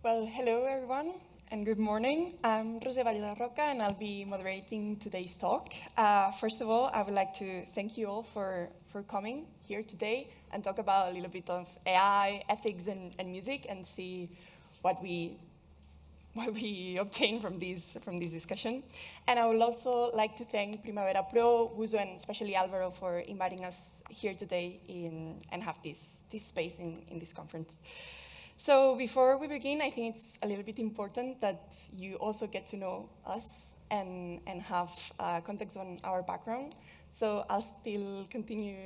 Well, hello everyone, and good morning. I'm Batlle, and I'll be moderating today's talk. First of all, I would like to thank you all for coming here today and talk about a little bit of AI, ethics, and music, and see what we obtain from this discussion. And I would also like to thank Primavera Pro, Guzzu, and especially Alvaro for inviting us here today and have this space in this conference. So before we begin, I think it's a little bit important that you also get to know us and have context on our background. So I'll still continue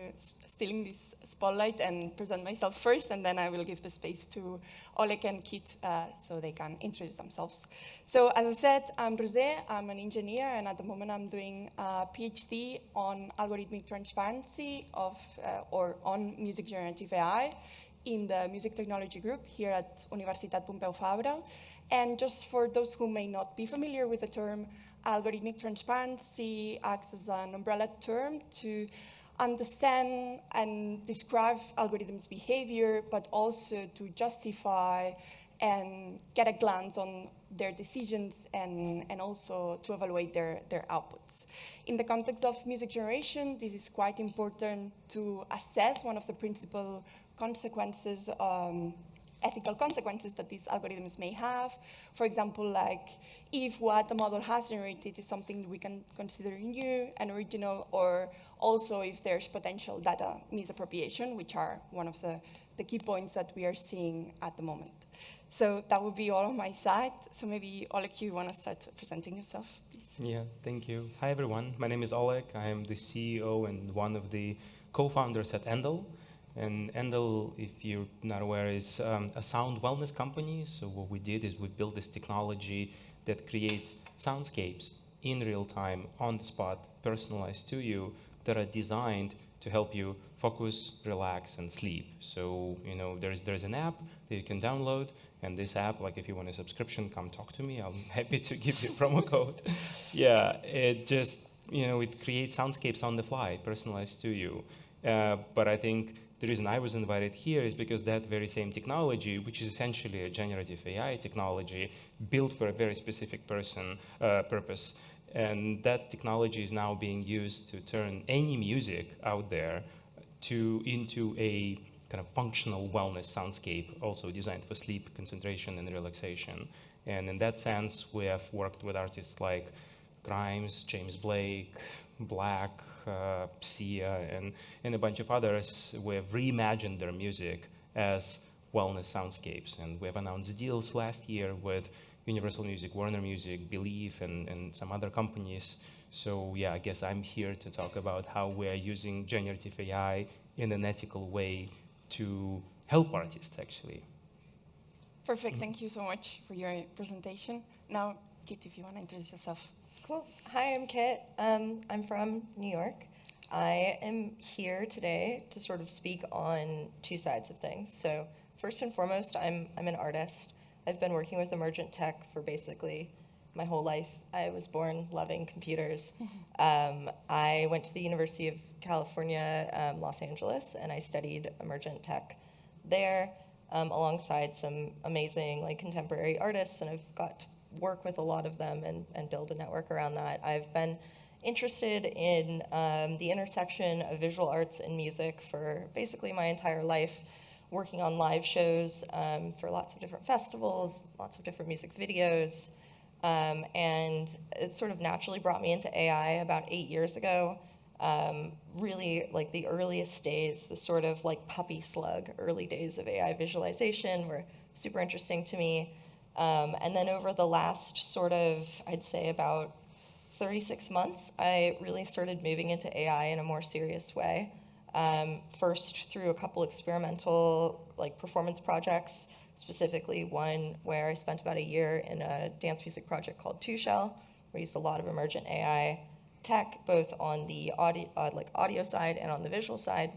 stealing this spotlight and present myself first, and then I will give the space to Oleg and Kit so they can introduce themselves. So as I said, I'm Rosé, I'm an engineer, and at the moment I'm doing a PhD on algorithmic transparency or on music generative AI in the music technology group here at Universitat Pompeu Fabra. And just for those who may not be familiar with the term, algorithmic transparency acts as an umbrella term to understand and describe algorithms' behavior, but also to justify and get a glance on their decisions and also to evaluate their outputs. In the context of music generation, this is quite important to assess one of the principal consequences, ethical consequences that these algorithms may have. For example, like if what the model has generated is something we can consider new and original, or also if there's potential data misappropriation, which are one of the key points that we are seeing at the moment. So that would be all on my side. So maybe, Oleg, you want to start presenting yourself, please? Yeah, thank you. Hi, everyone. My name is Oleg. I am the CEO and one of the co-founders at Endel. And Endel, if you're not aware, is a sound wellness company. So what we did is we built this technology that creates soundscapes in real time, on the spot, personalized to you, that are designed to help you focus, relax, and sleep. So, there's an app that you can download, and this app, like if you want a subscription, come talk to me. I'm happy to give you a promo code. Yeah, it just, it creates soundscapes on the fly, personalized to you. But I think the reason I was invited here is because that very same technology, which is essentially a generative AI technology, built for a very specific purpose, and that technology is now being used to turn any music out there into a kind of functional wellness soundscape, also designed for sleep, concentration, and relaxation. And in that sense, we have worked with artists like Grimes, James Blake, Black, Sia, and a bunch of others. We have reimagined their music as wellness soundscapes. And we have announced deals last year with Universal Music, Warner Music, Believe, and some other companies. So yeah, I guess I'm here to talk about how we are using generative AI in an ethical way to help artists, actually. Perfect. Thank you so much for your presentation. Now, Kit, if you want to introduce yourself. Cool. Hi, I'm Kit. I'm from New York. I am here today to sort of speak on two sides of things. So first and foremost, I'm an artist. I've been working with emergent tech for basically my whole life. I was born loving computers. I went to the University of California, Los Angeles, and I studied emergent tech there alongside some amazing contemporary artists, and I've got to work with a lot of them and build a network around that. I've been interested in the intersection of visual arts and music for basically my entire life, working on live shows for lots of different festivals, lots of different music videos, and it sort of naturally brought me into AI about 8 years ago. Really the earliest days, the sort of puppy slug early days of AI visualization were super interesting to me. And then over the last sort of, I'd say about 36 months, I really started moving into AI in a more serious way. First through a couple experimental performance projects, specifically one where I spent about a year in a dance music project called Two Shell. We used a lot of emergent AI tech, both on the audio side and on the visual side.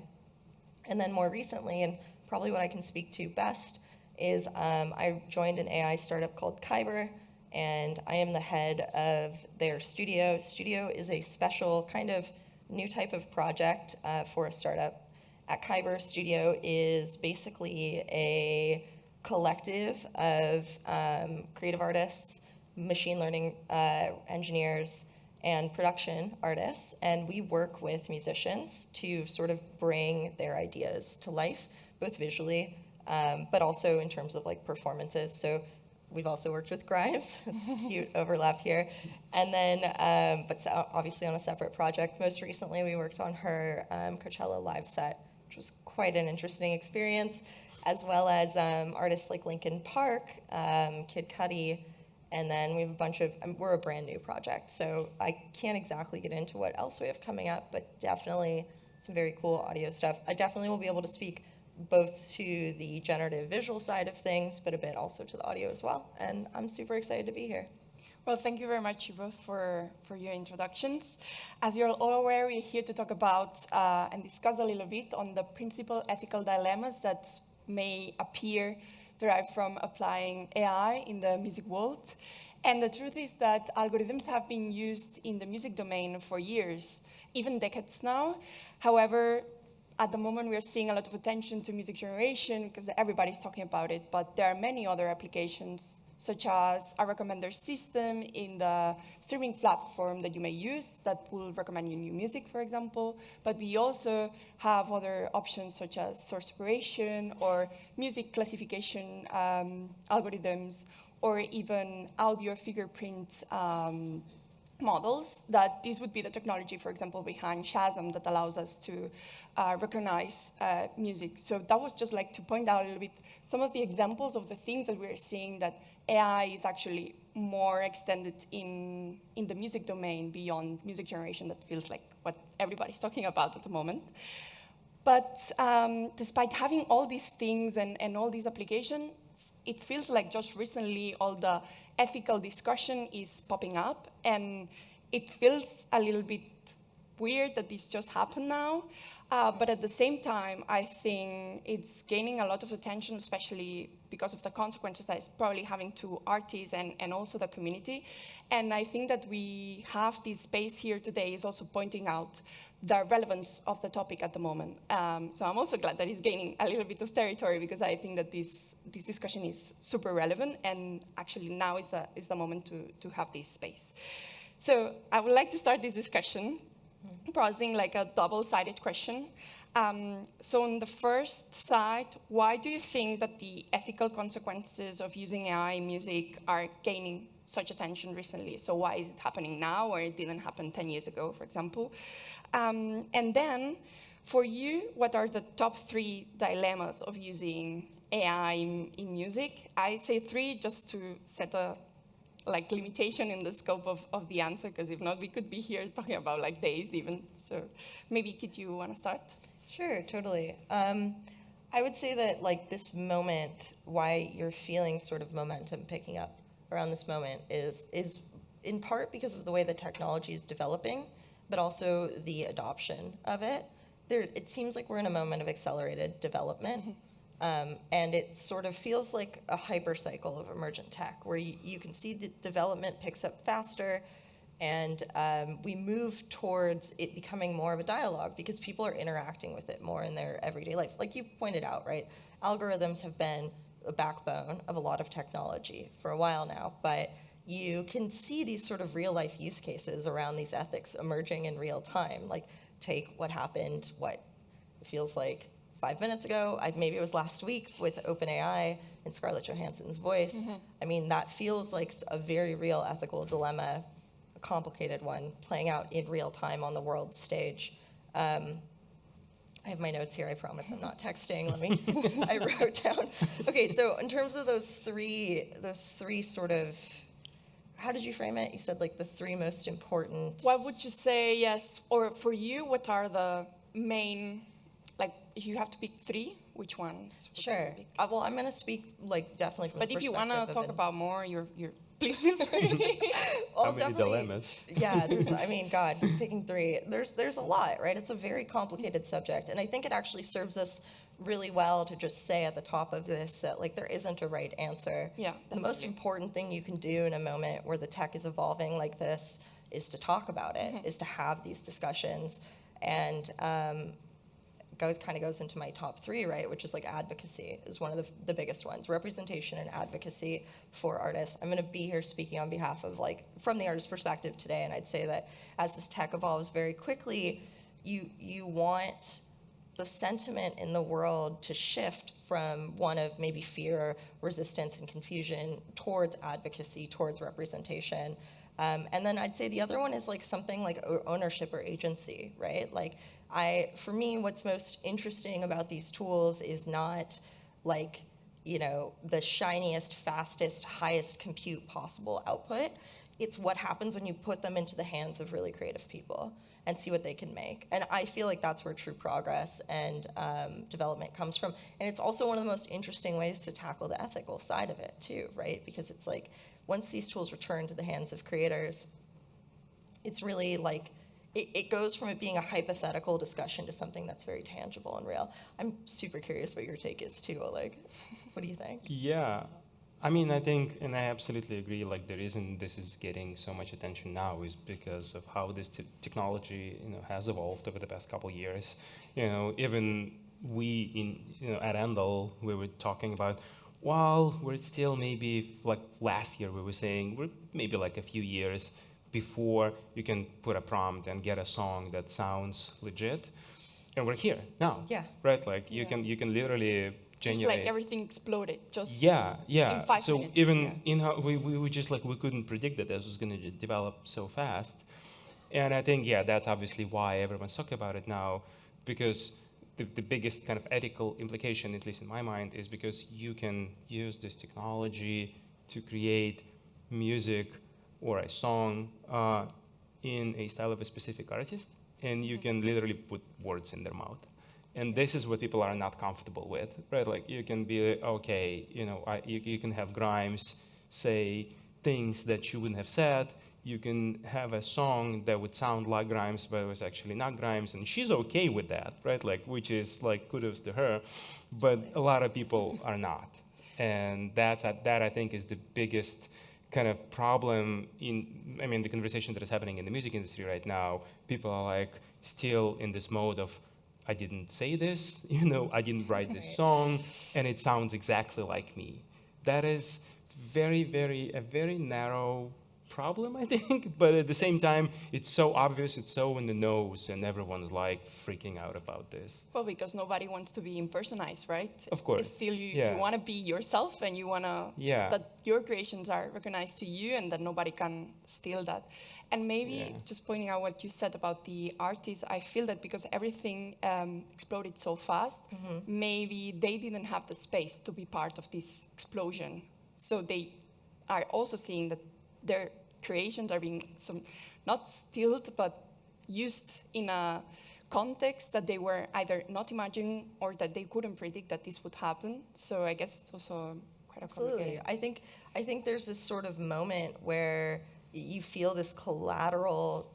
And then more recently, and probably what I can speak to best, is I joined an AI startup called Kyber, and I am the head of their studio. Studio is a special kind of new type of project for a startup. At Kyber, Studio is basically a collective of creative artists, machine learning engineers, and production artists, and we work with musicians to sort of bring their ideas to life, both visually, but also in terms of like performances. So we've also worked with Grimes. It's a cute overlap here. And then, but obviously on a separate project. Most recently, we worked on her Coachella live set, which was quite an interesting experience, as well as artists like Linkin Park, Kid Cudi, and then we have a bunch of, we're a brand new project, so I can't exactly get into what else we have coming up, but definitely some very cool audio stuff. I definitely will be able to speak both to the generative visual side of things, but a bit also to the audio as well, and I'm super excited to be here. Well, thank you very much, you both, for your introductions. As you're all aware, we're here to talk about and discuss a little bit on the principal ethical dilemmas that may appear derived from applying AI in the music world. And the truth is that algorithms have been used in the music domain for years, even decades now. However, at the moment, we're seeing a lot of attention to music generation because everybody's talking about it, but there are many other applications, such as a recommender system in the streaming platform that you may use that will recommend you new music, for example. But we also have other options such as source separation or music classification algorithms, or even audio fingerprint models, that this would be the technology, for example, behind Shazam that allows us to recognize music. So that was just like to point out a little bit some of the examples of the things that we're seeing that AI is actually more extended in the music domain beyond music generation. That feels like what everybody's talking about at the moment. But despite having all these things and all these applications, it feels like just recently all the ethical discussion is popping up, and it feels a little bit weird that this just happened now. But at the same time, I think it's gaining a lot of attention, especially because of the consequences that it's probably having to artists and also the community. And I think that we have this space here today is also pointing out the relevance of the topic at the moment. So I'm also glad that it's gaining a little bit of territory, because I think that this discussion is super relevant, and actually now is the moment to have this space. So I would like to start this discussion posing like a double-sided question. So on the first side, why do you think that the ethical consequences of using AI in music are gaining such attention recently? So why is it happening now, or it didn't happen 10 years ago, for example? And then, for you, what are the top 3 dilemmas of using AI in music? I say 3 just to set a limitation in the scope of the answer, because if not, we could be here talking about like days even. So maybe, Kit, you want to start? Sure, totally. I would say that like this moment, why you're feeling sort of momentum picking up around this moment is in part because of the way the technology is developing, but also the adoption of it. It seems like we're in a moment of accelerated development. And it sort of feels like a hyper cycle of emergent tech, where you can see the development picks up faster, and we move towards it becoming more of a dialogue because people are interacting with it more in their everyday life. Like you pointed out, right? Algorithms have been a backbone of a lot of technology for a while now, but you can see these sort of real life use cases around these ethics emerging in real time. Like take what happened, what it feels like 5 minutes ago, maybe it was last week with OpenAI and Scarlett Johansson's voice. I mean, that feels like a very real ethical dilemma, a complicated one, playing out in real time on the world stage. I have my notes here, I promise I'm not texting. Let me, I wrote down. Okay, so in terms of those three sort of, how did you frame it? You said like the 3 most important. What would you say, yes, or for you, what are the main, like, if you have to pick 3, which ones? Sure. Well, I'm going to speak like definitely from the perspective of. But if you want to talk about more, you're please feel free. Well, How many dilemmas? Yeah, I mean, God, picking 3. There's a lot, right? It's a very complicated subject, and I think it actually serves us really well to just say at the top of this that like there isn't a right answer. Yeah. The most important thing you can do in a moment where the tech is evolving like this is to talk about it, is to have these discussions, and kind of goes into my top 3, right? Which is like advocacy is one of the biggest ones. Representation and advocacy for artists. I'm going to be here speaking on behalf of like from the artist perspective today, and I'd say that as this tech evolves very quickly, you want the sentiment in the world to shift from one of maybe fear, resistance, and confusion towards advocacy, towards representation. And then I'd say the other one is like something like ownership or agency, right? Like for me, what's most interesting about these tools is not like, the shiniest, fastest, highest compute possible output. It's what happens when you put them into the hands of really creative people and see what they can make. And I feel like that's where true progress and development comes from. And it's also one of the most interesting ways to tackle the ethical side of it too, right? Because it's like, once these tools return to the hands of creators, it's really like, it goes from it being a hypothetical discussion to something that's very tangible and real. I'm super curious what your take is too, Oleg. What do you think? Yeah. I mean, I think, and I absolutely agree, like the reason this is getting so much attention now is because of how this technology, has evolved over the past couple of years. Even we at Endel, we were talking about, well, we're still maybe, like last year we were saying, we're maybe like a few years before you can put a prompt and get a song that sounds legit. And we're here now. Yeah. Right? Like you can literally It's like everything exploded just yeah in 5 so minutes. even in how we just like we couldn't predict that this was going to develop so fast. And I think that's obviously why everyone's talking about it now, because the biggest kind of ethical implication, at least in my mind, is because you can use this technology to create music or a song in a style of a specific artist, and you can literally put words in their mouth. And this is what people are not comfortable with, right? Like you can be, okay, you can have Grimes say things that you wouldn't have said. You can have a song that would sound like Grimes, but it was actually not Grimes, and she's okay with that, right? Like, which is like kudos to her, but a lot of people are not. And that I think is the biggest kind of problem the conversation that is happening in the music industry right now. People are like still in this mode of, I didn't say this, I didn't write this song, and it sounds exactly like me. That is a very narrow problem, I think, but at the same time, it's so obvious, it's so in the nose, and everyone's like freaking out about this. Well, because nobody wants to be impersonized, right? Of course. It's still you want to be yourself, and you want to that your creations are recognized to you, and that nobody can steal that. And maybe just pointing out what you said about the artists, I feel that because everything exploded so fast, maybe they didn't have the space to be part of this explosion. So they are also seeing that their creations are being not stealed, but used in a context that they were either not imagining or that they couldn't predict that this would happen. So I guess it's also quite Absolutely. I think there's this sort of moment where you feel this collateral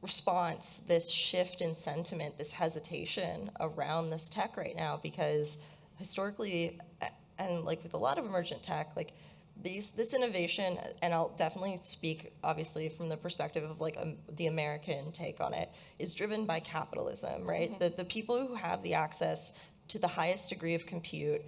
response, this shift in sentiment, this hesitation around this tech right now, because historically, and like with a lot of emergent tech, like this innovation, and I'll definitely speak obviously from the perspective of like the American take on it, is driven by capitalism, right? The people who have the access to the highest degree of compute,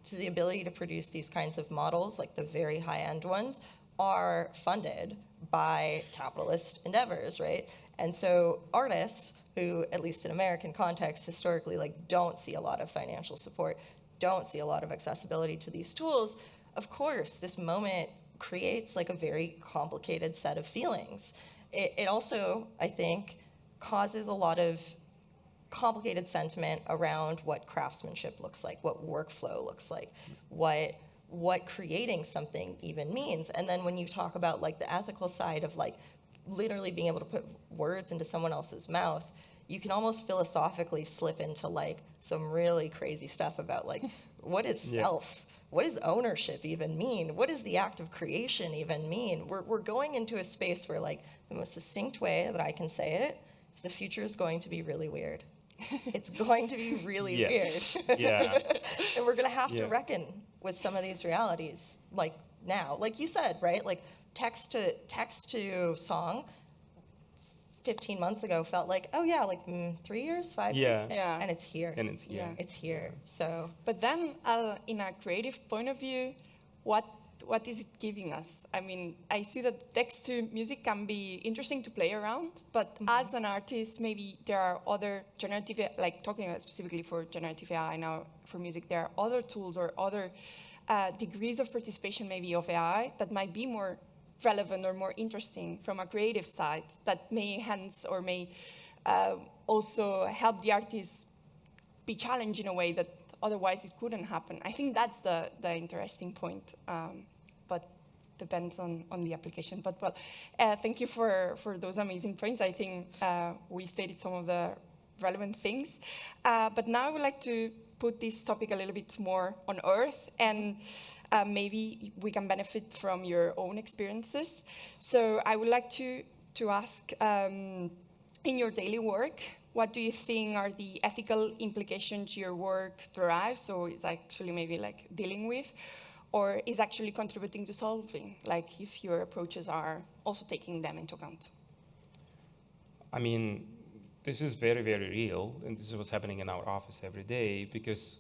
to the ability to produce these kinds of models, like the very high-end ones, are funded by capitalist endeavors, right? And so artists who, at least in American context, historically, like don't see a lot of financial support, don't see a lot of accessibility to these tools, of course, this moment creates like a very complicated set of feelings. It also, I think, causes a lot of complicated sentiment around what craftsmanship looks like, what workflow looks like, what creating something even means. And then when you talk about like the ethical side of like literally being able to put words into someone else's mouth, you can almost philosophically slip into like some really crazy stuff about like, what is self? What does ownership even mean? What does the act of creation even mean? We're going into a space where like the most succinct way that I can say it is the future is going to be really weird. It's going to be really weird. And we're going to have to reckon with some of these realities like now. Like you said, right? Like text to song, 15 months ago felt like, oh yeah, like 3 years, 5 years, Yeah. and it's here. And it's here. Yeah. It's here. So But then, in a creative point of view, what is it giving us? I mean, I see that text to music can be interesting to play around, but as an artist, maybe there are other generative, like talking about specifically for generative AI now for music, there are other tools or other degrees of participation maybe of AI that might be more relevant or more interesting from a creative side that may hence or may also help the artist be challenged in a way that otherwise it couldn't happen. I think that's the interesting point, but depends on the application. But well, thank you for those amazing points. I think we stated some of the relevant things. But now I would like to put this topic a little bit more on earth, and maybe we can benefit from your own experiences. So I would like to ask, in your daily work, what do you think are the ethical implications your work derives? So it's actually maybe like dealing with, or is actually contributing to solving, like if your approaches are also taking them into account? I mean, this is very, very real, and this is what's happening in our office every day, because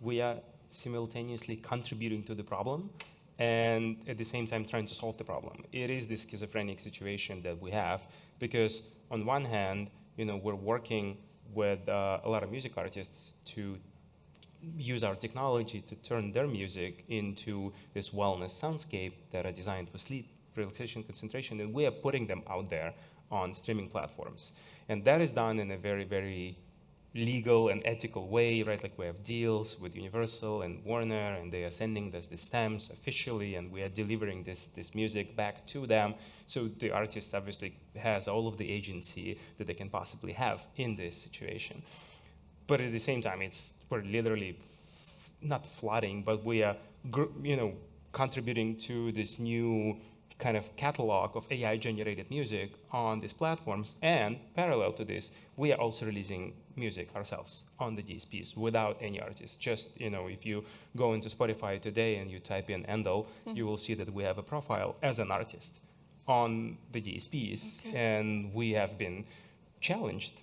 we are simultaneously contributing to the problem and at the same time trying to solve the problem. It is this schizophrenic situation that we have, because on one hand, we're working with a lot of music artists to use our technology to turn their music into this wellness soundscape that are designed for sleep, relaxation, concentration, and we are putting them out there on streaming platforms. And that is done in a very, very legal and ethical way, right? Like we have deals with Universal and Warner, and they are sending us the stamps officially, and we are delivering this music back to them. So the artist obviously has all of the agency that they can possibly have in this situation. But at the same time, we're literally not flooding, but we are, contributing to this new kind of catalog of AI-generated music on these platforms. And parallel to this, we are also releasing music ourselves on the DSPs without any artists. Just, if you go into Spotify today and you type in Endel, you will see that we have a profile as an artist on the DSPs. Okay. And we have been challenged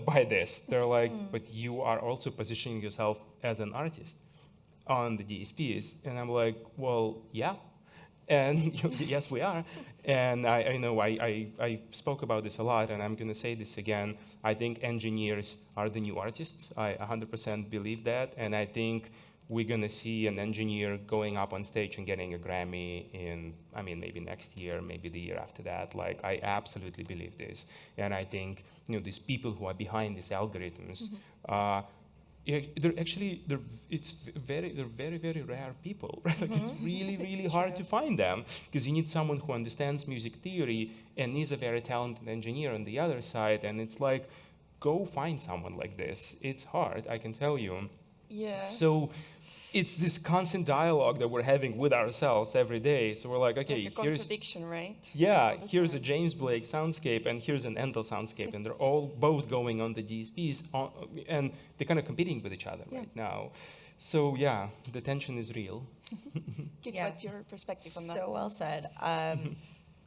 by this. They're like, but you are also positioning yourself as an artist on the DSPs. And I'm like, well, yeah. And yes, we are. And I know I spoke about this a lot, and I'm going to say this again. I think engineers are the new artists. I 100% believe that. And I think we're going to see an engineer going up on stage and getting a Grammy in, maybe next year, maybe the year after that. Like, I absolutely believe this. And I think, these people who are behind these algorithms, they're very, very rare people, right? Like it's really, really hard to find them, because you need someone who understands music theory and is a very talented engineer on the other side. And it's like, go find someone like this. It's hard, I can tell you. Yeah. So it's this constant dialogue that we're having with ourselves every day. So we're like, okay, like a contradiction, right? Yeah, here's a James Blake soundscape and here's an Endel soundscape, and they're all both going on the DSPs, and they're kind of competing with each other right now. So yeah, the tension is real. What's your perspective on that? So well said.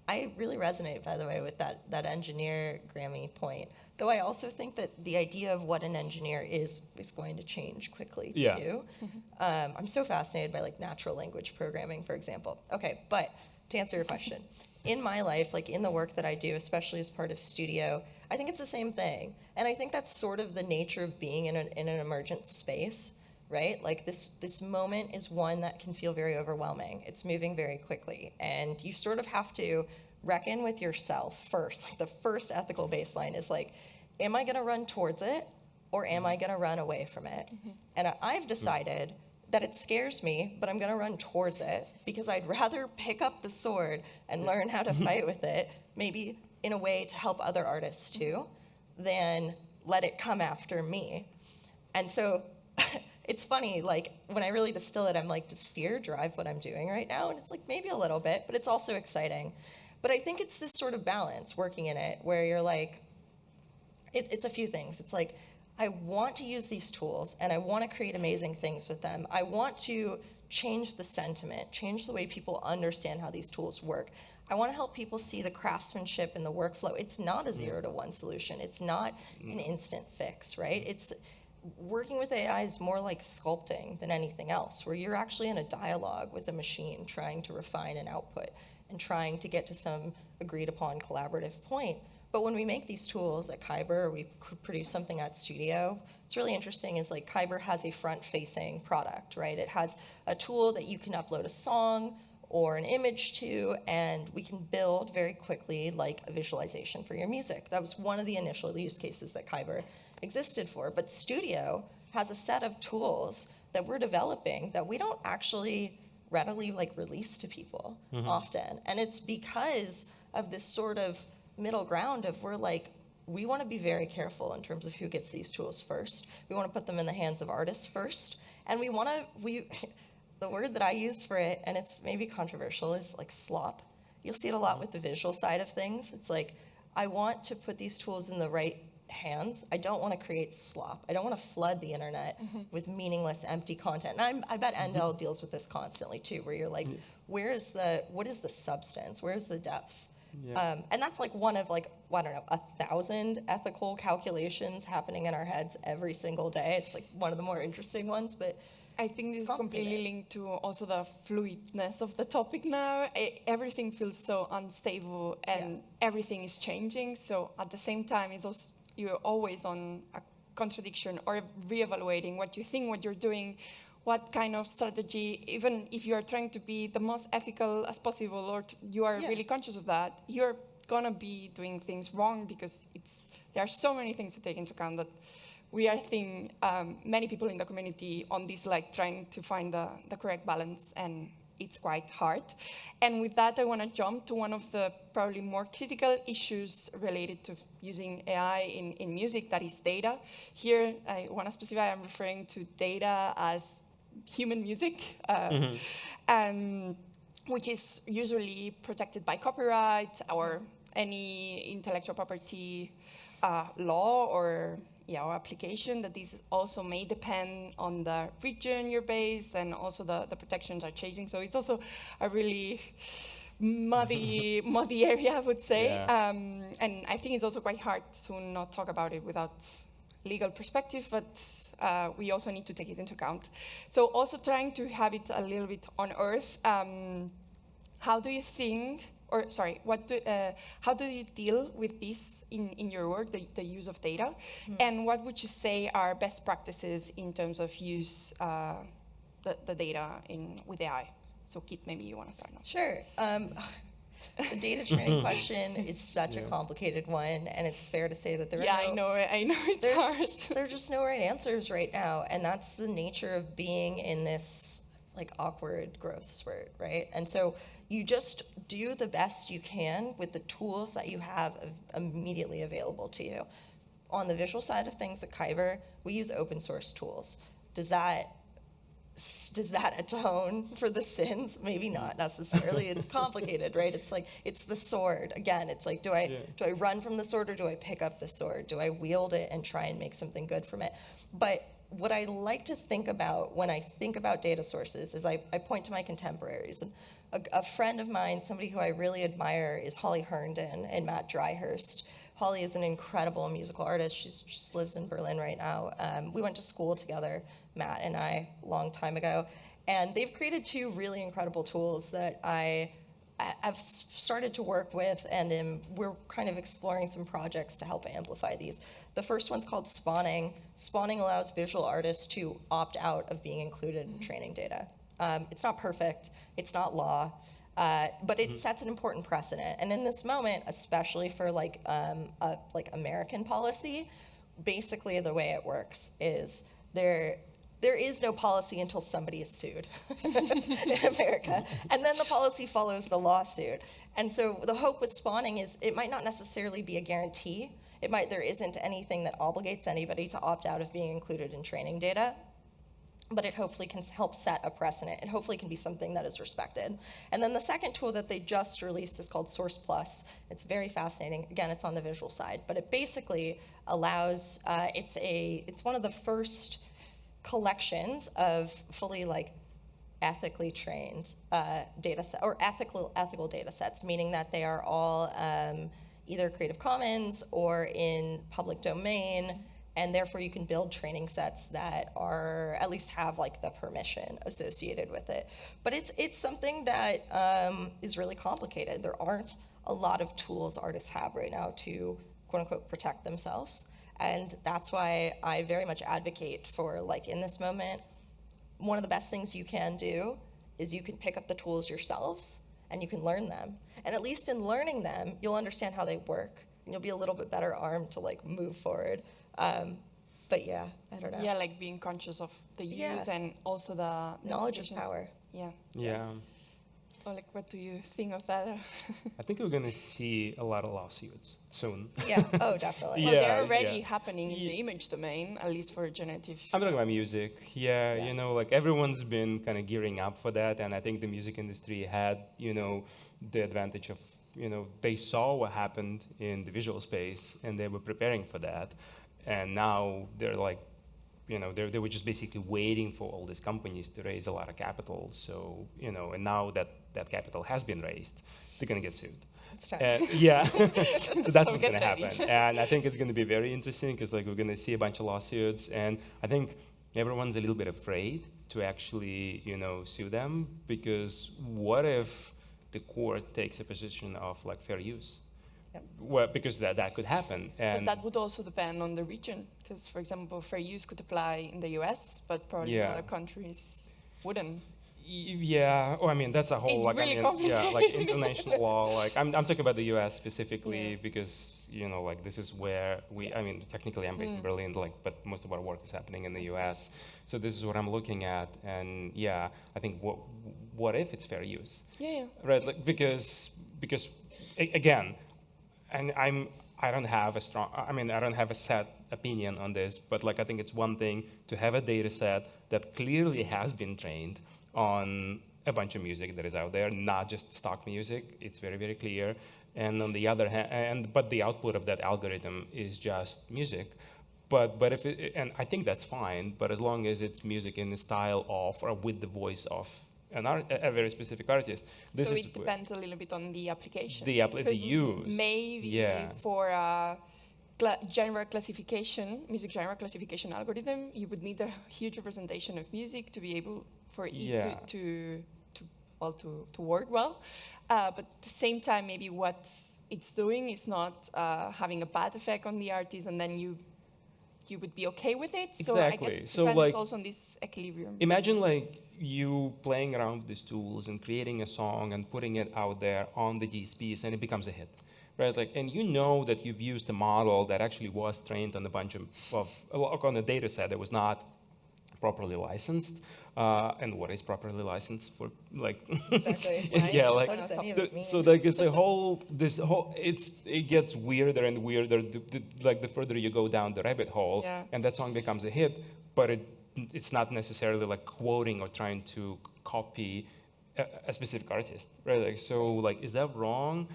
I really resonate, by the way, with that engineer Grammy point. Though I also think that the idea of what an engineer is going to change quickly too. I'm so fascinated by like natural language programming, for example. Okay, but to answer your question, in my life, like in the work that I do, especially as part of studio, I think it's the same thing. And I think that's sort of the nature of being in an emergent space, right? Like this moment is one that can feel very overwhelming. It's moving very quickly, and you sort of have to reckon with yourself first. Like the first ethical baseline is like, am I gonna run towards it, or am I gonna run away from it? And I've decided that it scares me, but I'm gonna run towards it, because I'd rather pick up the sword and learn how to fight with it, maybe in a way to help other artists too, than let it come after me. And so it's funny, like when I really distill it, I'm like, does fear drive what I'm doing right now? And it's like, maybe a little bit, but it's also exciting. But I think it's this sort of balance working in it where you're like, it's a few things. It's like, I want to use these tools and I want to create amazing things with them. I want to change the sentiment, change the way people understand how these tools work. I want to help people see the craftsmanship and the workflow. It's not a 0-to-1 solution. It's not an instant fix, right? It's working with AI is more like sculpting than anything else, where you're actually in a dialogue with a machine trying to refine an output and trying to get to some agreed upon collaborative point. But when we make these tools at Kyber, or we produce something at Studio, what's really interesting is like Kyber has a front-facing product, right? It has a tool that you can upload a song or an image to, and we can build very quickly like a visualization for your music. That was one of the initial use cases that Kyber existed for. But Studio has a set of tools that we're developing that we don't actually readily like release to people often. And it's because of this sort of middle ground of we want to be very careful in terms of who gets these tools first. We want to put them in the hands of artists first. And the word that I use for it, and it's maybe controversial, is like slop. You'll see it a lot with the visual side of things. It's like, I want to put these tools in the right hands. I don't want to create slop. I don't want to flood the internet with meaningless, empty content. And I bet Endel deals with this constantly too, where you're like, what is the substance? Where's the depth? Yeah. And that's like one of 1,000 ethical calculations happening in our heads every single day. It's like one of the more interesting ones, but I think this is completely linked to also the fluidness of the topic now. Everything feels so unstable and everything is changing. So at the same time, you're always on a contradiction or reevaluating what you think, what you're doing, what kind of strategy, even if you're trying to be the most ethical as possible, or you are really conscious of that, you're gonna be doing things wrong because there are so many things to take into account that we are seeing many people in the community on this, trying to find the correct balance, and it's quite hard. And with that, I want to jump to one of the probably more critical issues related to using AI in music, that is data. Here, I want to specify I'm referring to data as human music, which is usually protected by copyright or any intellectual property law or application. That these also may depend on the region you're based, and also the protections are changing. So it's also a really muddy area, I would say. Yeah. And I think it's also quite hard to not talk about it without legal perspective, but we also need to take it into account. So also trying to have it a little bit on earth. How do you think, how do you deal with this in your work, the use of data? And what would you say are best practices in terms of use the data with AI? So Kit, maybe you want to start now. Sure. The data training question is such a complicated one, and it's fair to say that there are I know it's hard. There are just no right answers right now, and that's the nature of being in this awkward growth spurt, right? And so you just do the best you can with the tools that you have immediately available to you. On the visual side of things at Kyber, we use open source tools. Does that atone for the sins? Maybe not necessarily. It's complicated, right? It's the sword. Again, it's like, do I run from the sword, or do I pick up the sword? Do I wield it and try and make something good from it? But what I like to think about when I think about data sources is I point to my contemporaries. And a friend of mine, somebody who I really admire, is Holly Herndon and Matt Dryhurst. Holly is an incredible musical artist. She just lives in Berlin right now. We went to school together, Matt and I, a long time ago. And they've created two really incredible tools that I've started to work with, and we're kind of exploring some projects to help amplify these. The first one's called Spawning. Spawning allows visual artists to opt out of being included in training data. It's not perfect, it's not law, but it sets an important precedent. And in this moment, especially for American policy, basically the way it works is there is no policy until somebody is sued in America. And then the policy follows the lawsuit. And so the hope with Spawning is it might not necessarily be a guarantee. There isn't anything that obligates anybody to opt out of being included in training data, but it hopefully can help set a precedent. It hopefully can be something that is respected. And then the second tool that they just released is called Source Plus. It's very fascinating. Again, it's on the visual side, but it basically allows, it's one of the first collections of fully ethically trained data set, or ethical data sets, meaning that they are all either Creative Commons or in public domain, and therefore you can build training sets that are at least have like the permission associated with it. But it's something that is really complicated. There aren't a lot of tools artists have right now to quote unquote protect themselves. And that's why I very much advocate for, like, in this moment, one of the best things you can do is you can pick up the tools yourselves and you can learn them. And at least in learning them, you'll understand how they work and you'll be a little bit better armed to like move forward. But yeah, I don't know. Yeah, like being conscious of the use and also the knowledge is implications. power. Yeah. Oleg, what do you think of that? I think we're going to see a lot of lawsuits soon. Yeah, oh, definitely. Well, Yeah, they're already yeah. happening in the image domain, at least for generative. I'm talking about music. Yeah, Yeah. you know, like everyone's been kind of gearing up for that, and I think the music industry had, you know, the advantage of, you know, they saw what happened in the visual space, and they were preparing for that, and now they're like, you know, they were just basically waiting for all these companies to raise a lot of capital. So, you know, and now that that capital has been raised, they're going to get sued. It's time. Yeah, so that's So what's get going to ready. happen. And I think it's going to be very interesting because like we're going to see a bunch of lawsuits, and I think everyone's a little bit afraid to actually, you know, sue them, because what if the court takes a position of like fair use? Yep. Well, because that could happen. But And that would also depend on the region, because, for example, fair use could apply in the US, but probably in Yeah. other countries wouldn't. Yeah, oh, I mean, that's a whole, It's like, really I mean, yeah, like complicated. international law, like, I'm talking about the US specifically Yeah. because, you know, like, this is where I mean, technically I'm based in Berlin, like, but most of our work is happening in the US. So this is what I'm looking at, and yeah, I think what if it's fair use? Yeah. Right, like, because again, and I don't have a strong, I mean, I don't have a set opinion on this, but like I think it's one thing to have a data set that clearly has been trained on a bunch of music that is out there, not just stock music. It's very, very clear. And on the other hand, but the output of that algorithm is just music. But if it, and I think that's fine, but as long as it's music in the style of or with the voice of a very specific artist. This So is it depends a little bit on the application. the 'Cause use. Maybe Yeah. for a genre classification, music genre classification algorithm, you would need a huge representation of music to be able for it Yeah. to work well. But at the same time, maybe what it's doing is not having a bad effect on the artist, and then you would be okay with it. So I Exactly. guess it So, depends like, also on this equilibrium. Imagine like you playing around with these tools and creating a song and putting it out there on the DSPs, and it becomes a hit, right? Like, and you know that you've used a model that actually was trained on a bunch of on a data set that was not properly licensed. And what is properly licensed for, like, Exactly. yeah, like, What does any of it mean? so like it's it gets weirder and weirder like the further you go down the rabbit hole, Yeah. and that song becomes a hit, but it's not necessarily like quoting or trying to copy a specific artist, right? Like, so like, is that wrong?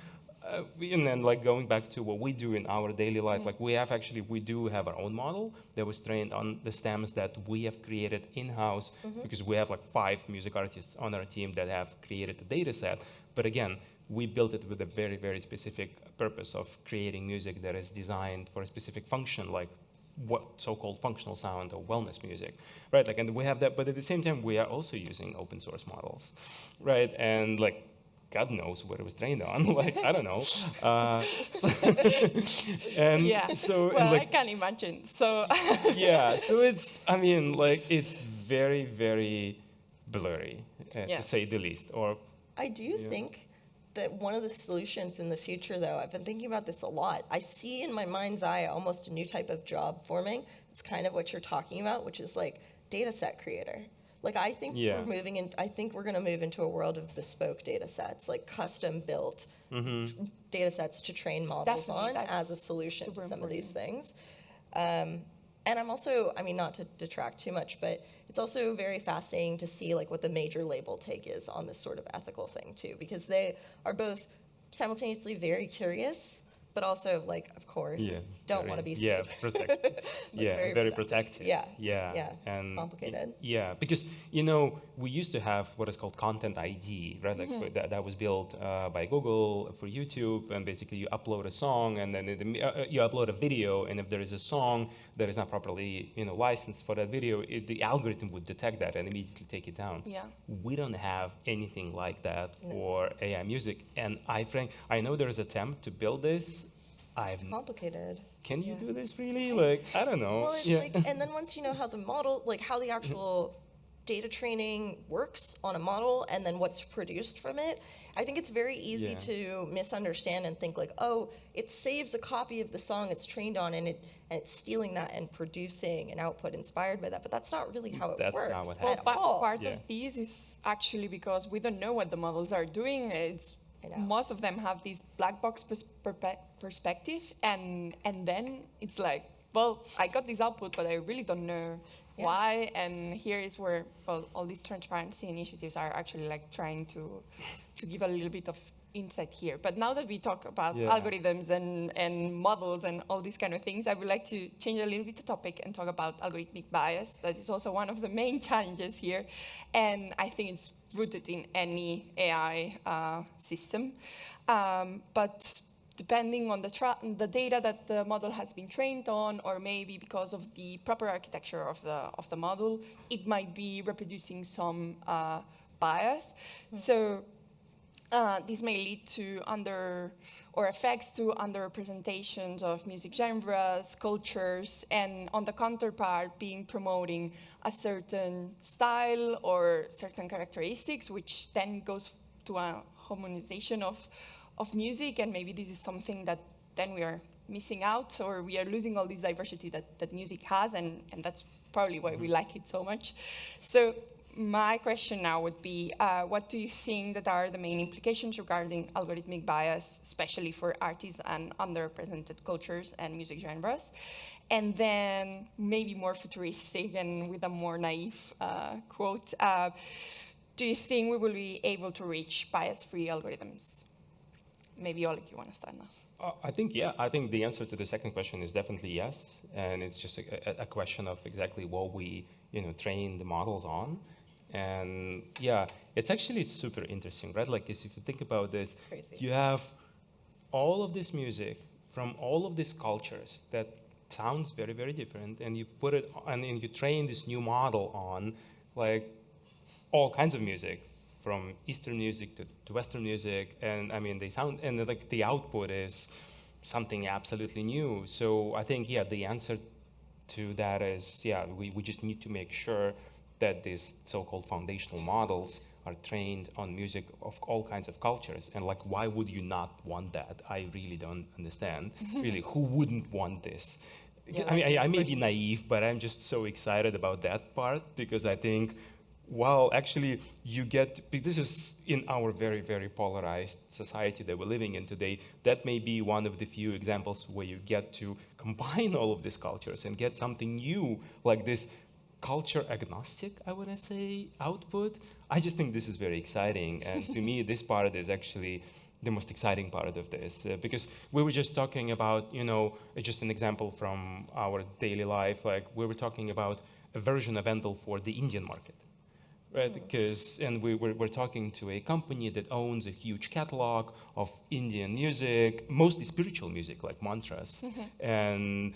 And then like going back to what we do in our daily life, like we do have our own model that was trained on the stems that we have created in-house, because we have like 5 music artists on our team that have created the data set. But again, we built it with a very, very specific purpose of creating music that is designed for a specific function, like what so-called functional sound or wellness music, right? Like, and we have that, but at the same time, we are also using open source models, right? And like, God knows what it was trained on. Like, I don't know. And Yeah. so, Well, and I like, can imagine. So yeah. So it's, I mean, like, it's very, very blurry, Yeah. to say the least. Or I do Yeah. think that one of the solutions in the future, though, I've been thinking about this a lot. I see in my mind's eye almost a new type of job forming. It's kind of what you're talking about, which is like data set creator. Like, I think Yeah. I think we're going to move into a world of bespoke data sets, like custom built data sets to train models Definitely, on that's as a solution to super some of these important. things. And I'm also, I mean, not to detract too much, but it's also very fascinating to see like what the major label take is on this sort of ethical thing too, because they are both simultaneously very curious, but also like, of course, don't want to be sued. Yeah, very protective. Yeah, and it's complicated. Yeah, because we used to have what is called content ID, right? Like that was built by Google for YouTube, and basically you upload a song, and then you upload a video, and if there is a song that is not properly licensed for that video, the algorithm would detect that and immediately take it down. Yeah. We don't have anything like that for AI music, and I know there is an attempt to build this. It's complicated. Can you do this really? Like, I don't know. Well, it's like, and then once you know how the model, like how the actual data training works on a model, and then what's produced from it, I think it's very easy to misunderstand and think like, oh, it saves a copy of the song it's trained on, and it's stealing that and producing an output inspired by that. But that's not really how it works. Not what Well, happens. part of this is actually because we don't know what the models are doing. Most of them have this black box perspective, and then it's like, well, I got this output, but I really don't know why. And here is where, well, all these transparency initiatives are actually like trying to give a little bit of insight here. But now that we talk about algorithms and models and all these kind of things, I would like to change a little bit the topic and talk about algorithmic bias. That is also one of the main challenges here, and I think it's rooted in any AI system. But depending on the data that the model has been trained on, or maybe because of the proper architecture of the model, it might be reproducing some bias. So this may lead to effects to underrepresentations of music genres, cultures, and on the counterpart being promoting a certain style or certain characteristics, which then goes to a homogenization of music, and maybe this is something that then we are missing out, or we are losing all this diversity that music has, and that's probably why we like it so much. So my question now would be, what do you think that are the main implications regarding algorithmic bias, especially for artists and underrepresented cultures and music genres? And then maybe more futuristic and with a more naive quote, do you think we will be able to reach bias-free algorithms? Maybe Oleg, you want to start now? I think the answer to the second question is definitely yes, and it's just a question of exactly what we train the models on. And it's actually super interesting, right? Like, if you think about this, you have all of this music from all of these cultures that sounds very, very different, and you put it on, and you train this new model on like all kinds of music, from Eastern music to Western music, and I mean they sound, and like the output is something absolutely new. So I think the answer to that is we just need to make sure that these so-called foundational models are trained on music of all kinds of cultures. And like, why would you not want that? I really don't understand. Really, who wouldn't want this? I mean, I may be naive, but I'm just so excited about that part, because I think, well, actually, this is in our very, very polarized society that we're living in today, that may be one of the few examples where you get to combine all of these cultures and get something new, like this culture agnostic, I want to say, output. I just think this is very exciting. And to me, this part is actually the most exciting part of this, because we were just talking about, just an example from our daily life, like we were talking about a version of Endel for the Indian market. Right, and we're talking to a company that owns a huge catalog of Indian music, mostly spiritual music, like mantras. And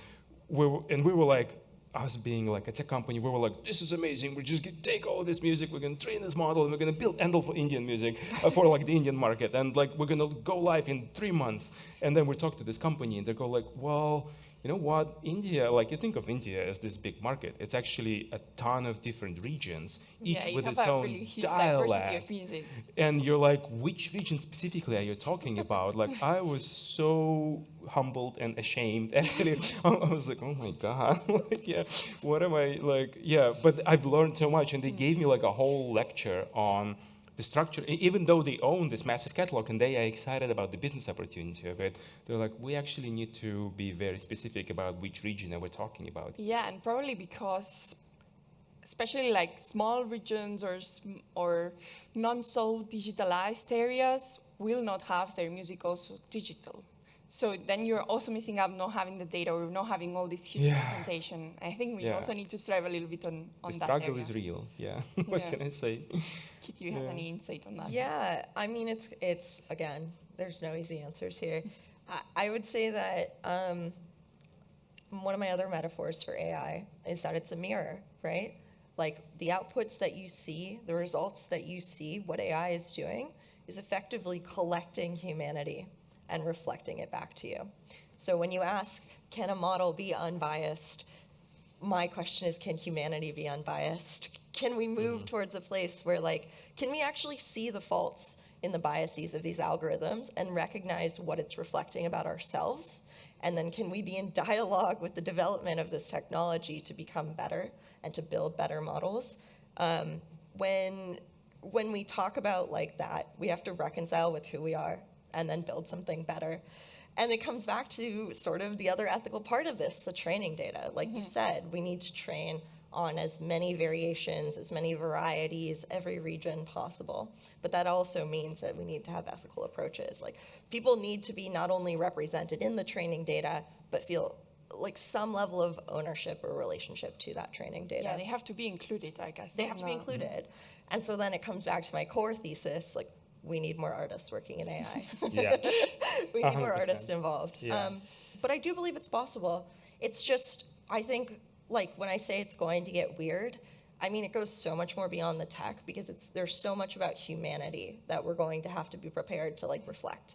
we were like, us being like a tech company, we were like, this is amazing. We're just gonna take all of this music, we're gonna train this model, and we're gonna build Endel for Indian music, for like the Indian market, and like we're gonna go live in 3 months. And then we talk to this company, and they go like, well, you know what, India, like you think of India as this big market. It's actually a ton of different regions, each with its own really huge dialect. diversity of music. And you're like, which region specifically are you talking about? Like, I was so humbled and ashamed. Actually, I was like, oh my God, like, what am I, like, but I've learned so much, and they gave me like a whole lecture on the structure, even though they own this massive catalog and they are excited about the business opportunity of it, they're like, we actually need to be very specific about which region that we're talking about. Yeah, and probably because, especially like small regions or non-so digitalized areas will not have their music also digital. So then you're also missing out not having the data or not having all this huge representation. I think we also need to strive a little bit on the that struggle area. is real, what can I say? Kit, do you have any insight on that? Yeah, I mean, it's again, there's no easy answers here. I would say that one of my other metaphors for AI is that it's a mirror, right? Like the outputs that you see, the results that you see, what AI is doing is effectively collecting humanity and reflecting it back to you. So when you ask, can a model be unbiased? My question is, can humanity be unbiased? Can we move towards a place where, like, can we actually see the faults in the biases of these algorithms and recognize what it's reflecting about ourselves? And then can we be in dialogue with the development of this technology to become better and to build better models? When we talk about like that, we have to reconcile with who we are and then build something better. And it comes back to sort of the other ethical part of this, the training data. Like you said, we need to train on as many variations, as many varieties, every region possible. But that also means that we need to have ethical approaches. Like people need to be not only represented in the training data, but feel like some level of ownership or relationship to that training data. Yeah, they have to be included, I guess. They have to be included. And so then it comes back to my core thesis, like we need more artists working in AI. Yeah. We need more artists involved. Yeah. But I do believe it's possible. It's just, I think, like when I say it's going to get weird, I mean, it goes so much more beyond the tech because there's so much about humanity that we're going to have to be prepared to like reflect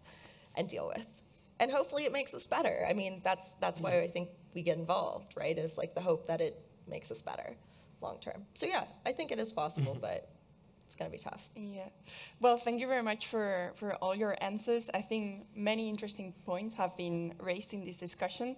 and deal with. And hopefully it makes us better. I mean, that's why I think we get involved, right? Is like the hope that it makes us better long term. So yeah, I think it is possible, but it's going to be tough. Yeah. Well, thank you very much for all your answers. I think many interesting points have been raised in this discussion.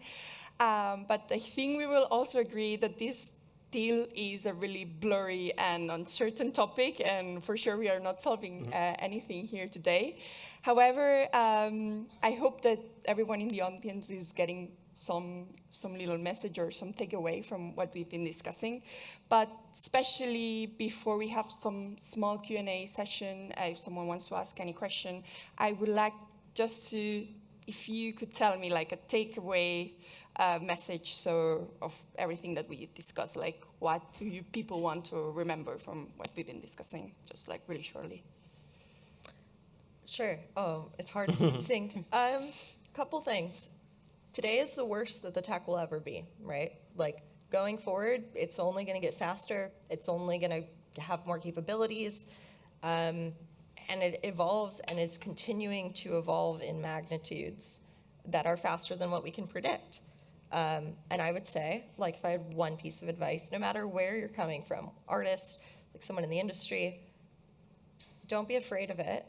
But I think we will also agree that this still is a really blurry and uncertain topic, and for sure we are not solving anything here today. However, I hope that everyone in the audience is getting some little message or some takeaway from what we've been discussing. But especially before we have some small Q&A session, if someone wants to ask any question, I would like just to, if you could tell me like a takeaway message of everything that we discussed, like what do you people want to remember from what we've been discussing, just like really shortly. Sure. Oh, it's hard to distinct. Couple things. Today is the worst that the tech will ever be, right? Like going forward, it's only going to get faster. It's only going to have more capabilities. And it evolves and it's continuing to evolve in magnitudes that are faster than what we can predict. And I would say, like if I had one piece of advice, no matter where you're coming from, artist, like someone in the industry, don't be afraid of it,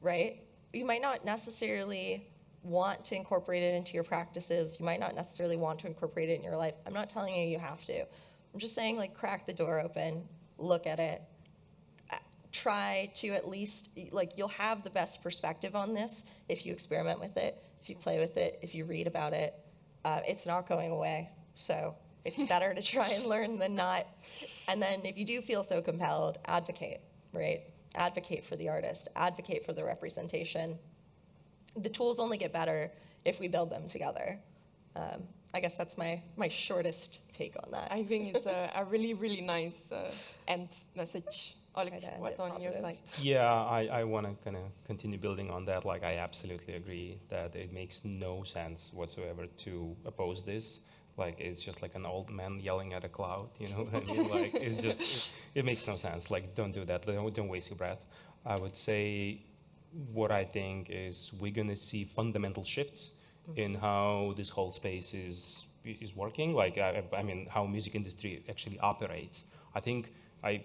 right? You might not necessarily want to incorporate it into your practices. You might not necessarily want to incorporate it in your life. I'm not telling you you have to. I'm just saying, like, crack the door open, look at it, try to at least, like, you'll have the best perspective on this if you experiment with it, if you play with it, if you read about it. It's not going away. So it's better to try and learn than not. And then if you do feel so compelled, advocate, right? Advocate for the artist, advocate for the representation. The tools only get better if we build them together. I guess that's my shortest take on that. I think it's a really, really nice end message. Oleg, what on your side? Yeah, I want to kind of continue building on that. Like, I absolutely agree that it makes no sense whatsoever to oppose this. Like, it's just like an old man yelling at a cloud, you know what I mean? Like, it's just, it makes no sense. Like, don't do that. Don't waste your breath. I would say what I think is we're going to see fundamental shifts in how this whole space is working. Like, I mean, how music industry actually operates. I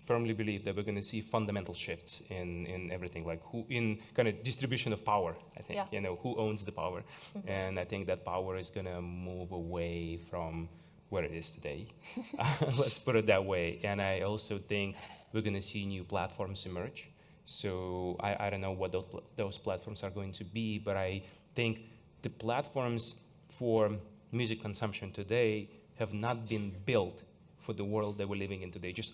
firmly believe that we're going to see fundamental shifts in everything, like who in kind of distribution of power, I think, you know, who owns the power. And I think that power is going to move away from where it is today. Let's put it that way. And I also think we're going to see new platforms emerge. So I don't know what those platforms are going to be, but I think the platforms for music consumption today have not been built for the world that we're living in today. Just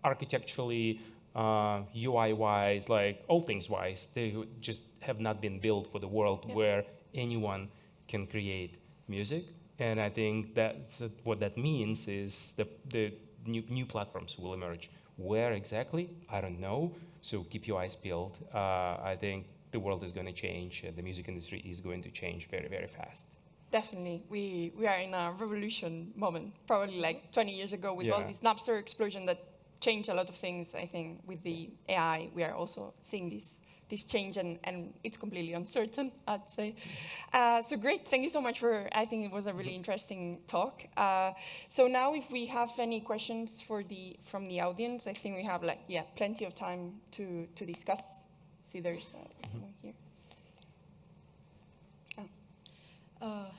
architecturally, UI-wise, like all things-wise, they just have not been built for the world where anyone can create music. And I think that's what that means is the new platforms will emerge. Where exactly? I don't know. So keep your eyes peeled. I think the world is going to change. The music industry is going to change very, very fast. Definitely. We are in a revolution moment, probably like 20 years ago with all Yeah. this Napster explosion that changed a lot of things. I think with the AI, we are also seeing this change, and it's completely uncertain, I'd say. So great, thank you so much I think it was a really interesting talk. So now if we have any questions from the audience, I think we have plenty of time to discuss. See, there's someone here.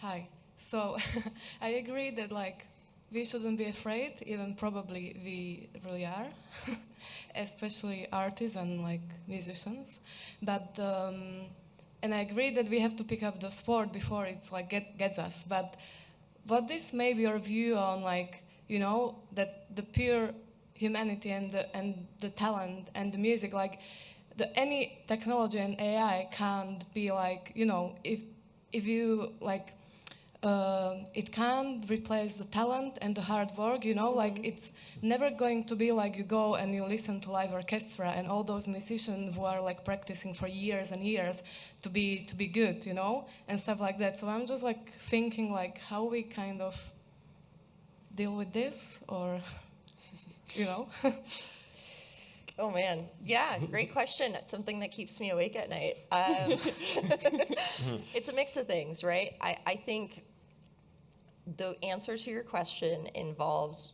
Hi. So I agree that we shouldn't be afraid, even probably we really are, especially artists and musicians. But and I agree that we have to pick up the sport before it's gets us. But what is maybe your view on that the pure humanity and the talent and the music, any technology and AI can't be if you it can't replace the talent and the hard work, it's never going to be you go and you listen to live orchestra and all those musicians who are practicing for years and years to be good, and stuff like that. So I'm just thinking how we kind of deal with this, or Oh man, yeah, great question. It's something that keeps me awake at night. It's a mix of things, right? I think the answer to your question involves,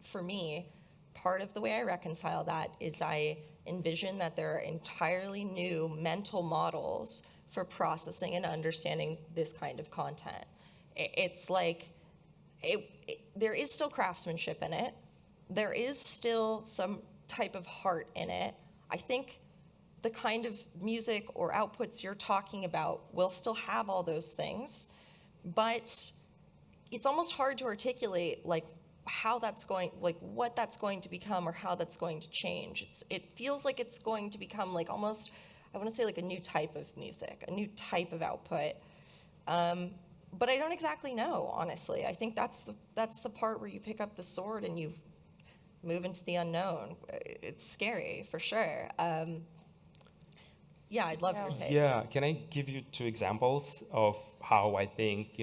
for me, part of the way I reconcile that is I envision that there are entirely new mental models for processing and understanding this kind of content. It's there is still craftsmanship in it. There is still some type of heart in it. I think the kind of music or outputs you're talking about will still have all those things, but it's almost hard to articulate how that's going, what that's going to become or how that's going to change. It feels like it's going to become almost, I want to say a new type of music, a new type of output. But I don't exactly know, honestly. I think that's the part where you pick up the sword and you move into the unknown. It's scary, for sure. Yeah, I'd love your take. Yeah, can I give you 2 examples of how I think,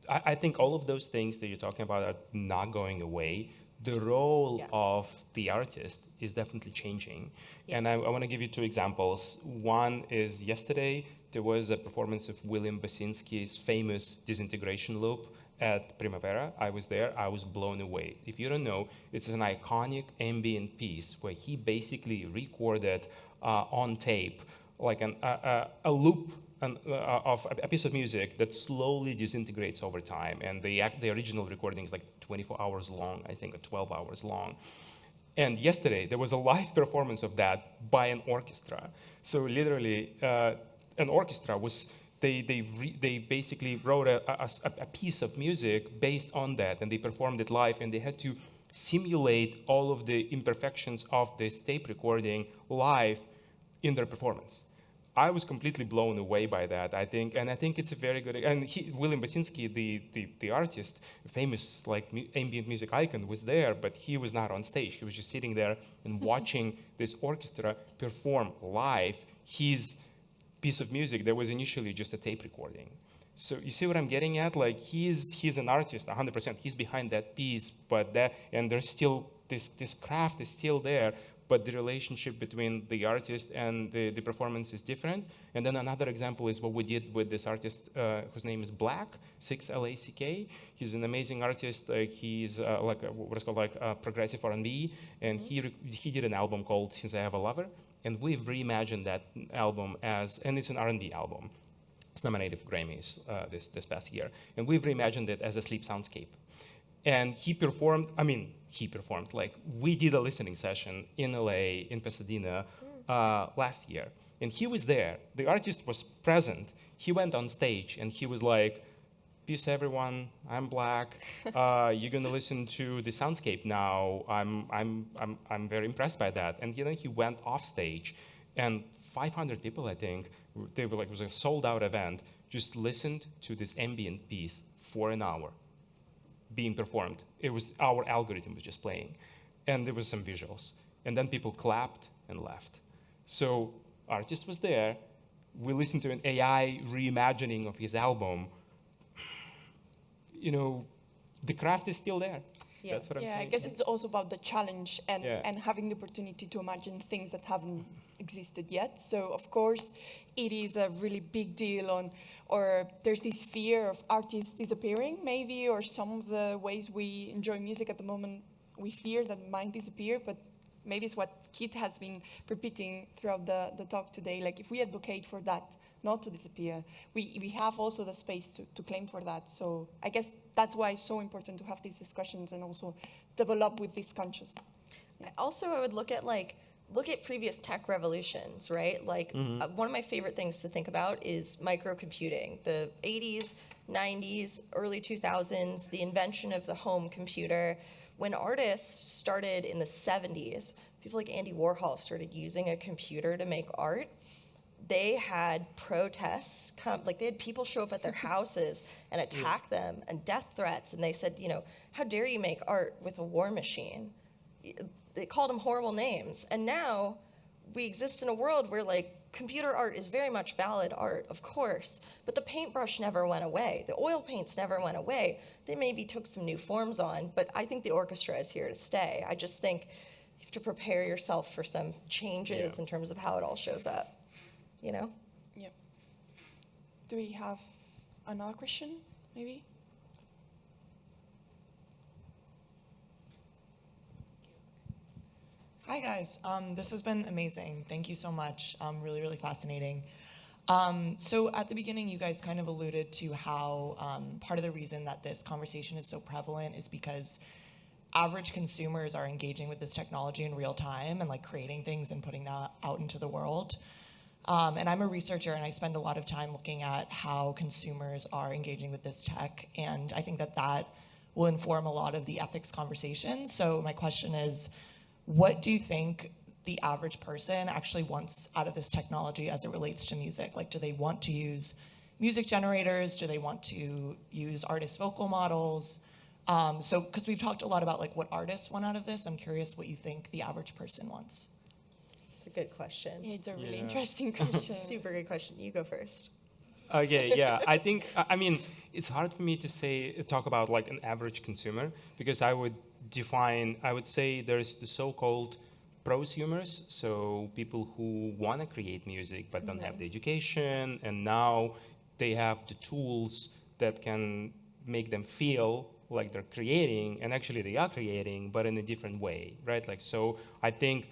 I think all of those things that you're talking about are not going away. The role of the artist is definitely changing. Yeah. And I want to give you 2 examples. One is yesterday, there was a performance of William Basinski's famous disintegration loop at Primavera. I was there. I was blown away. If you don't know, it's an iconic ambient piece where he basically recorded on tape a loop of a piece of music that slowly disintegrates over time. And the original recording is 24 hours long, I think, or 12 hours long. And yesterday, there was a live performance of that by an orchestra. So literally, an orchestra was... They basically wrote a piece of music based on that, and they performed it live, and they had to simulate all of the imperfections of this tape recording live in their performance. I was completely blown away by that, I think, and I think it's a very good... And William Basinski, the artist, famous ambient music icon, was there, but he was not on stage. He was just sitting there and watching this orchestra perform live his piece of music that was initially just a tape recording. So you see what I'm getting at? He's an artist, 100%. He's behind that piece, and there's still this craft is still there, but the relationship between the artist and the performance is different. And then another example is what we did with this artist whose name is Black, 6LACK. He's an amazing artist. He's what's called progressive R&B, and he did an album called Since I Have a Lover. And we've reimagined that album and it's an R&B album. It's nominated for Grammys this past year. And we've reimagined it as a sleep soundscape. And he performed, we did a listening session in LA, in Pasadena, last year. And he was there. The artist was present. He went on stage and he was like, peace everyone, I'm Black. You're gonna listen to the soundscape now. I'm very impressed by that. And then he went off stage, and 500 people, I think, they were like, it was a sold out event, just listened to this ambient piece for an hour being performed. It was, our algorithm was just playing, and there was some visuals. And then people clapped and left. So artist was there, we listened to an AI reimagining of his album. You know, the craft is still there. Yeah. That's what I'm saying. I guess it's also about the challenge and, Yeah. and having the opportunity to imagine things that haven't existed yet. So of course, it is a really big deal or there's this fear of artists disappearing maybe, or some of the ways we enjoy music at the moment, we fear that might disappear, but maybe it's what Kit has been repeating throughout the talk today. Like if we advocate for that not to disappear, we have also the space to claim for that. So I guess that's why it's so important to have these discussions and also develop with this conscious. Also, I would look at previous tech revolutions, right? Like one of my favorite things to think about is microcomputing. The 80s, 90s, early 2000s, the invention of the home computer. When artists started in the 70s, people like Andy Warhol started using a computer to make art. They had protests like they had people show up at their houses and attack them, and death threats, and they said, you know, how dare you make art with a war machine? They called them horrible names. And now we exist in a world where like computer art is very much valid art, of course, but the paintbrush never went away. The oil paints never went away. They maybe took some new forms on, but I think the orchestra is here to stay. I just think you have to prepare yourself for some changes in terms of how it all shows up, you know? Yeah. Do we have another question, maybe? Hi guys, this has been amazing. Thank you so much. Really, really fascinating. So at the beginning, you guys kind of alluded to how part of the reason that this conversation is so prevalent is because average consumers are engaging with this technology in real time and like creating things and putting that out into the world. And I'm a researcher and I spend a lot of time looking at how consumers are engaging with this tech. And I think that that will inform a lot of the ethics conversation. So my question is, what do you think the average person actually wants out of this technology as it relates to music? Like, do they want to use music generators? Do they want to use artist vocal models? So, because we've talked a lot about like what artists want out of this, I'm curious what you think the average person wants. It's a good question. Yeah, it's a really interesting question. Super good question. You go first. Okay, yeah, I think, I mean, it's hard for me to talk about like an average consumer, because I would say there's the so-called prosumers, so people who want to create music but don't have the education, and now they have the tools that can make them feel like they're creating, and actually they are creating, but in a different way, right? Like, so I think,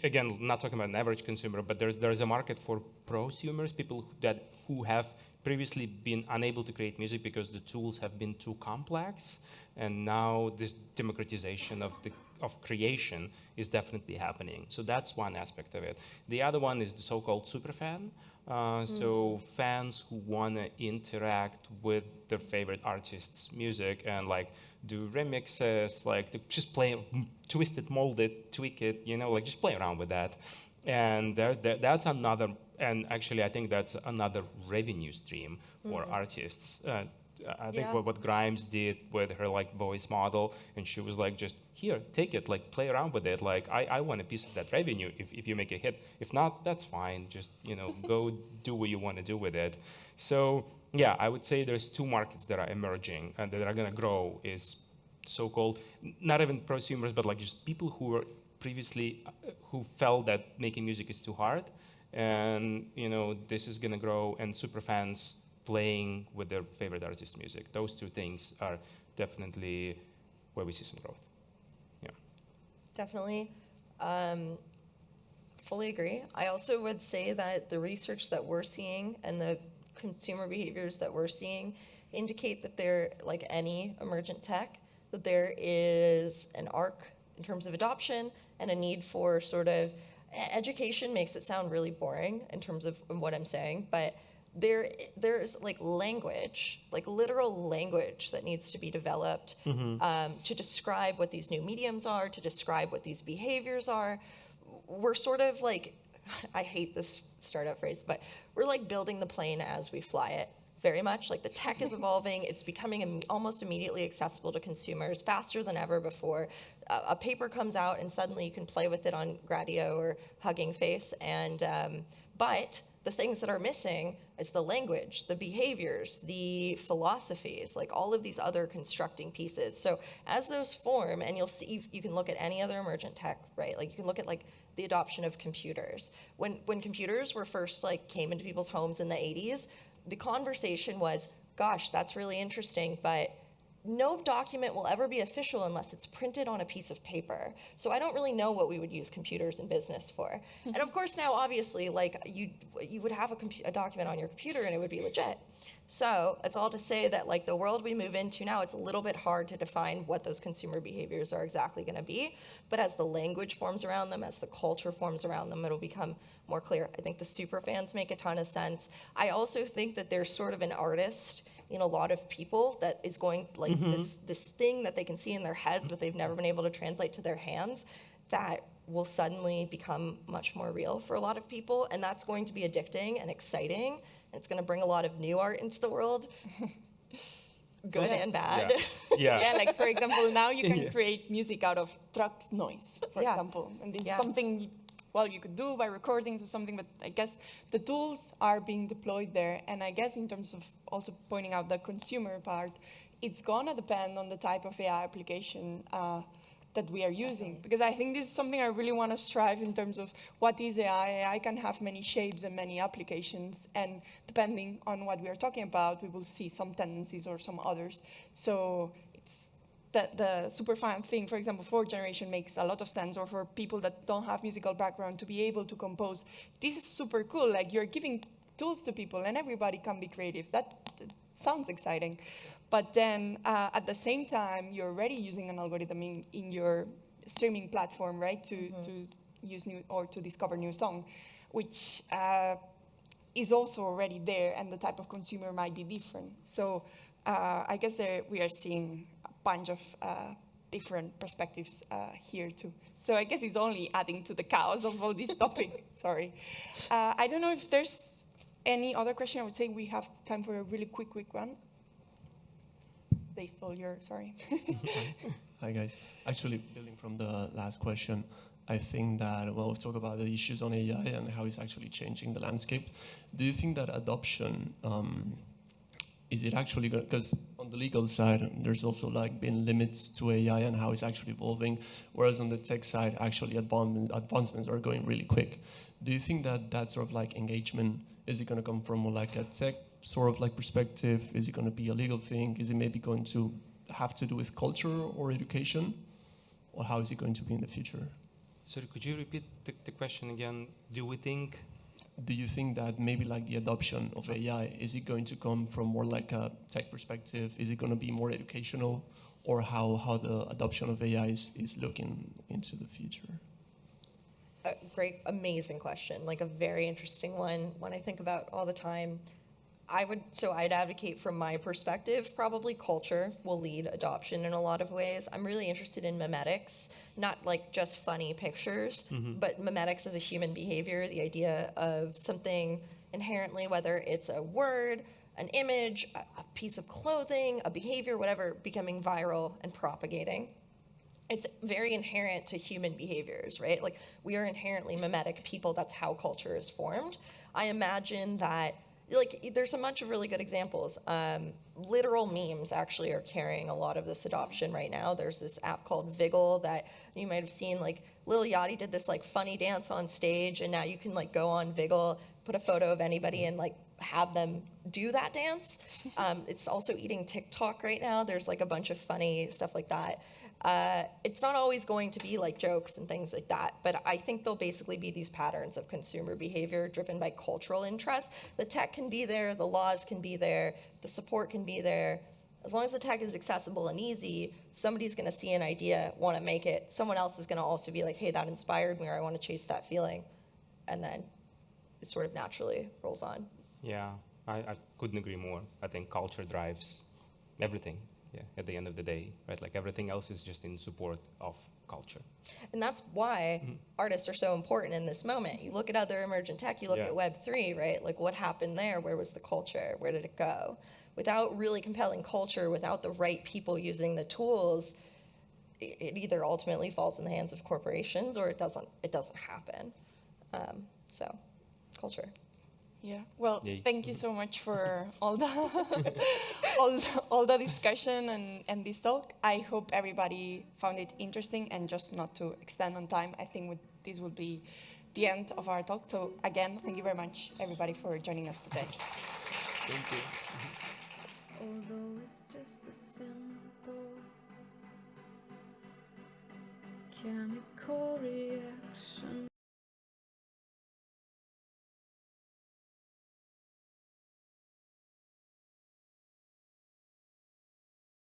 again, not talking about an average consumer, but there's a market for prosumers, people who have previously been unable to create music because the tools have been too complex, and now this democratization of creation is definitely happening. So that's one aspect of it. The other one is the so-called superfan. So fans who want to interact with their favorite artist's music and like do remixes, like to just play, twist it, mold it, tweak it, you know, like just play around with that. And that's another, and actually I think that's another revenue stream for artists. I think what Grimes did with her like voice model, and she was like, just here, take it, like play around with it. Like I want a piece of that revenue if you make a hit. If not, that's fine. Just, you know, go do what you want to do with it. So yeah, I would say there's two markets that are emerging and that are going to grow, is so-called, not even prosumers, but like just people who were previously, who felt that making music is too hard. And, you know, this is going to grow, and superfans playing with their favorite artist's music. Those two things are definitely where we see some growth. Yeah. Definitely. Fully agree. I also would say that the research that we're seeing and the consumer behaviors that we're seeing indicate that there, like any emergent tech, that there is an arc in terms of adoption and a need for sort of education. Makes it sound really boring in terms of what I'm saying, but there's like language, like literal language that needs to be developed to describe what these new mediums are, to describe what these behaviors are. We're sort of like I hate this startup phrase, but we're like building the plane as we fly it. Very much like the tech is evolving. It's becoming almost immediately accessible to consumers faster than ever before. A paper comes out and suddenly you can play with it on Gradio or Hugging Face. But the things that are missing is the language, the behaviors, the philosophies, like all of these other constructing pieces. So as those form, and you'll see, you can look at any other emergent tech, right? Like you can look at like the adoption of computers. When computers were first like came into people's homes in the 80s, the conversation was, gosh, that's really interesting, but no document will ever be official unless it's printed on a piece of paper. So I don't really know what we would use computers in business for. And of course now, obviously, like you would have a document on your computer and it would be legit. So it's all to say that like the world we move into now, it's a little bit hard to define what those consumer behaviors are exactly going to be. But as the language forms around them, as the culture forms around them, it'll become more clear. I think the super fans make a ton of sense. I also think that there's sort of an artist in a lot of people that is going like this thing that they can see in their heads, but they've never been able to translate to their hands, that will suddenly become much more real for a lot of people. And that's going to be addicting and exciting. And it's going to bring a lot of new art into the world, good and bad. Yeah, like for example, now you can create music out of truck noise, for example. And this is something, well, you could do by recordings or something, but I guess the tools are being deployed there. And I guess in terms of also pointing out the consumer part, it's gonna depend on the type of AI application that we are using. Because I think this is something I really want to strive in terms of what is AI. AI can have many shapes and many applications, and depending on what we are talking about, we will see some tendencies or some others. So it's the super fan thing, for example, for generation makes a lot of sense, or for people that don't have musical background to be able to compose. This is super cool. Like you're giving tools to people and everybody can be creative. That sounds exciting. But then at the same time, you're already using an algorithm in your streaming platform, right? To use new or to discover new song, which is also already there, and the type of consumer might be different. So I guess we are seeing a bunch of different perspectives here too. So I guess it's only adding to the chaos of all this topic. Sorry. I don't know if there's any other question. I would say we have time for a really quick one. They stole your, sorry. Hi guys. Actually, building from the last question, I think that, well, we've talked about the issues on AI and how it's actually changing the landscape. Do you think that adoption, is it actually going to, because on the legal side, there's also like been limits to AI and how it's actually evolving, whereas on the tech side, actually advancements are going really quick. Do you think that that sort of like engagement, is it going to come from more like a tech sort of like perspective? Is it going to be a legal thing? Is it maybe going to have to do with culture or education? Or how is it going to be in the future? Sorry, could you repeat the question again? Do you think that maybe like the adoption of AI, is it going to come from more like a tech perspective? Is it going to be more educational? Or how the adoption of AI is looking into the future? Great, amazing question. Like a very interesting one I think about all the time. I'd advocate from my perspective, probably culture will lead adoption in a lot of ways. I'm really interested in memetics, not like just funny pictures, but memetics as a human behavior, the idea of something inherently, whether it's a word, an image, a piece of clothing, a behavior, whatever, becoming viral and propagating. It's very inherent to human behaviors, right? Like we are inherently memetic people. That's how culture is formed. I imagine that like there's a bunch of really good examples. Literal memes actually are carrying a lot of this adoption right now. There's this app called Viggle that you might have seen. Like Lil Yachty did this like funny dance on stage, and now you can like go on Viggle, put a photo of anybody, and like have them do that dance. It's also eating TikTok right now. There's like a bunch of funny stuff like that. It's not always going to be like jokes and things like that, but I think there'll basically be these patterns of consumer behavior driven by cultural interest. The tech can be there, the laws can be there, the support can be there. As long as the tech is accessible and easy, somebody's going to see an idea, want to make it. Someone else is going to also be like, hey, that inspired me, or I want to chase that feeling. And then it sort of naturally rolls on. Yeah, I couldn't agree more. I think culture drives everything. yeah, at the end of the day, right? Like everything else is just in support of culture. And that's why artists are so important in this moment. You look at other emergent tech, you look at Web3, right? Like what happened there? Where was the culture? Where did it go? Without really compelling culture, without the right people using the tools, it either ultimately falls in the hands of corporations or it doesn't happen. So, culture. Yeah. Well, Yay. thank you so much for all the all the discussion and this talk. I hope everybody found it interesting, and just not to extend on time, I think this will be the end of our talk. So again, thank you very much, everybody, for joining us today. Thank you. Although it's just a simple chemical reaction.